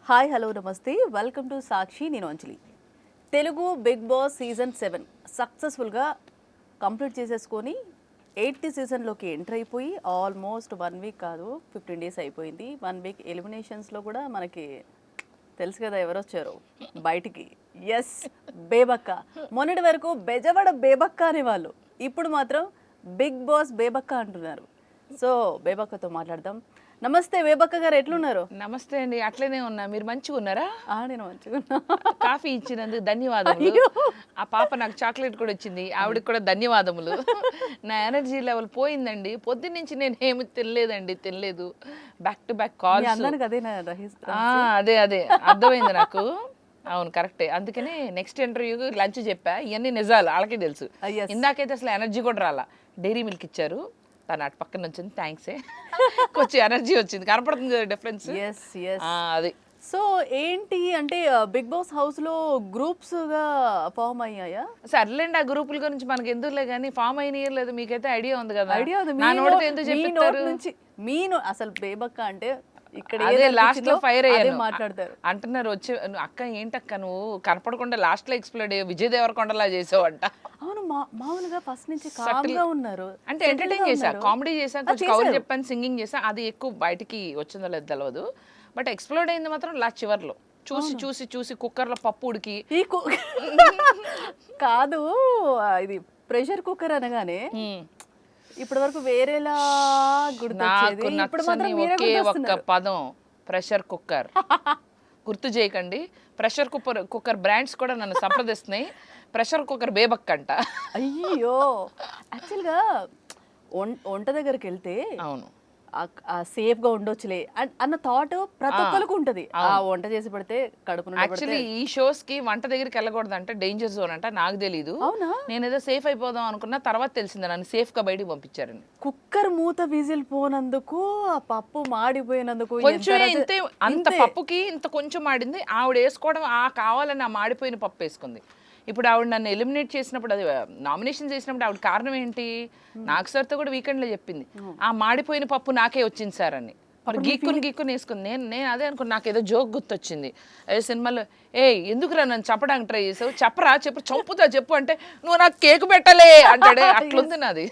Hi hello నమస్తే welcome to సాక్షి నేను అంజలి. Telugu big boss season 7 సక్సెస్ఫుల్గా కంప్లీట్ చేసేసుకొని 8th సీజన్లోకి ఎంటర్ అయిపోయి ఆల్మోస్ట్ 1 వీక్ కాదు 15 డేస్ అయిపోయింది. 1 వీక్ ఎలిమినేషన్స్లో కూడా మనకి తెలుసు కదా ఎవరు వచ్చారు బయటికి. ఎస్, బేబక్క. మొన్నటి వరకు బెజవాడ బేబక్క అనేవాళ్ళు, ఇప్పుడు మాత్రం బిగ్ బాస్ బేబక్క అంటున్నారు. సో బేబక్కతో మాట్లాడదాం. నమస్తే బేబక్క గారు, ఎట్లున్నారు? నమస్తే అండి, అట్లనే ఉన్నా. మీరు మంచిగా ఉన్నారా? నేను మంచిగా ఉన్నా. కాఫీ ఇచ్చినందుకు ధన్యవాదములు. ఆ పాప నాకు చాక్లెట్ కూడా వచ్చింది, ఆవిడకి కూడా ధన్యవాదములు. నా ఎనర్జీ లెవెల్ పోయిందండి, పొద్దున్న నుంచి నేను ఏమి తినలేదు. Back to back calls. అదే అర్థమైంది నాకు. అవును, కరెక్టే. అందుకనే నెక్స్ట్ ఇంటర్వ్యూకి లంచ్ చెప్పా. ఇవన్నీ నిజాలు, వాళ్ళకే తెలుసు. ఇందాకైతే అసలు ఎనర్జీ కూడా రాలా. డైరీ మిల్క్ ఇచ్చారు, తను అటు పక్కన వచ్చింది, థ్యాంక్సే. కొంచెం ఎనర్జీ వచ్చింది, కనపడుతుంది కదా డిఫరెన్స్. అది. సో ఏంటి అంటే బిగ్ బాస్ హౌస్ లో గ్రూప్స్ గా ఫామ్ అయ్యాయా? సర్లేండి, ఆ గ్రూపుల గురించి మనకి ఎందుకులే, కానీ ఫామ్ అయిన లేదు. మీకైతే ఐడియా ఉంది కదా? ఐడియా ఉంది. అసలు బేబక్క అంటే ఇక్కడ లాస్ట్ లో ఫైర్ అయ్యాను మాట్లాడతారు అంటున్నారు. వచ్చి అక్క ఏంటక్క నువ్వు కనపడకుండా లాస్ట్ లో ఎక్స్ప్లోడ్ అయ్యావు, విజయ్ దేవరకొండలా చేసావంట. అవును, మామూలుగా ఫస్ట్ నుంచి కామ్గా ఉన్నారు. అంటే ఎంటర్టైన్ చేశా, కామెడీ చేశా, కొంచెం కౌలు చెప్పాను, సింగింగ్ చేశా. అది ఎక్కువ బయటికి వచ్చిందో లేదు తెలియదు, బట్ ఎక్స్ప్లోడ్ అయింది మాత్రం లాస్ట్ చివర్లో. చూసి కుక్కర్లో పప్పు ఉడికి కాదు. ఇది ప్రెషర్ కుక్కర్ అనగానే ఇప్పటి వరకు వేరేలా గుర్తొచ్చేది. ఇప్పుడు మాత్రం ఒకే ఒక్క పదం ప్రెషర్ కుక్కర్. గుర్తు చేయకండి, ప్రెషర్ కుక్కర్ బ్రాండ్స్ కూడా నన్ను సంప్రదిస్తున్నాయి. ప్రెషర్ కుక్కర్ బేబక్ అంట. అయ్యో, యాక్చువల్గా వంట దగ్గరికి వెళ్తే అవును సేఫ్ గా ఉండొచ్చులే అన్న థాట్ ప్రతి ఒక్కరికి ఉంటది. ఆ వంట చేసి పెడితే కడుపు. యాక్చువల్లీ ఈ షోస్ కి వంట దగ్గరికి వెళ్ళకూడదు అంటే డేంజర్ జోన్ అంట. నాకు తెలీదు, నేను ఏదో సేఫ్ అయిపోదాం అనుకున్నా, తర్వాత తెలిసింది నన్ను సేఫ్ గా బయటికి పంపించారని. కుక్కర్ మూత విజిల్ పోనందుకు, ఆ పప్పు మాడిపోయినందుకు, కొంచెం అంత పప్పుకి ఇంత కొంచెం మాడింది. ఆవిడ వేసుకోవడం కావాలని ఆ మాడిపోయిన పప్పు వేసుకుంది. ఇప్పుడు ఆవిడ నన్ను ఎలిమినేట్ చేసినప్పుడు, అది నామినేషన్ చేసినప్పుడు ఆవిడ కారణం ఏంటి? నాకు సార్తో కూడా వీకెండ్లో చెప్పింది, ఆ మాడిపోయిన పప్పు నాకే వచ్చింది సార్ అని. మరి గీక్కుని వేసుకుంది. నేను అదే అనుకున్నా, నాకు ఏదో జోక్ గుర్తొచ్చింది. అదే సినిమాలో, ఎందుకురా నన్ను చెప్పడానికి ట్రై చేసావు, చెప్పు చంపుతా చెప్పు అంటే, నువ్వు నాకు కేక్ పెట్టలే అంటాడే. అట్లుంది నాది.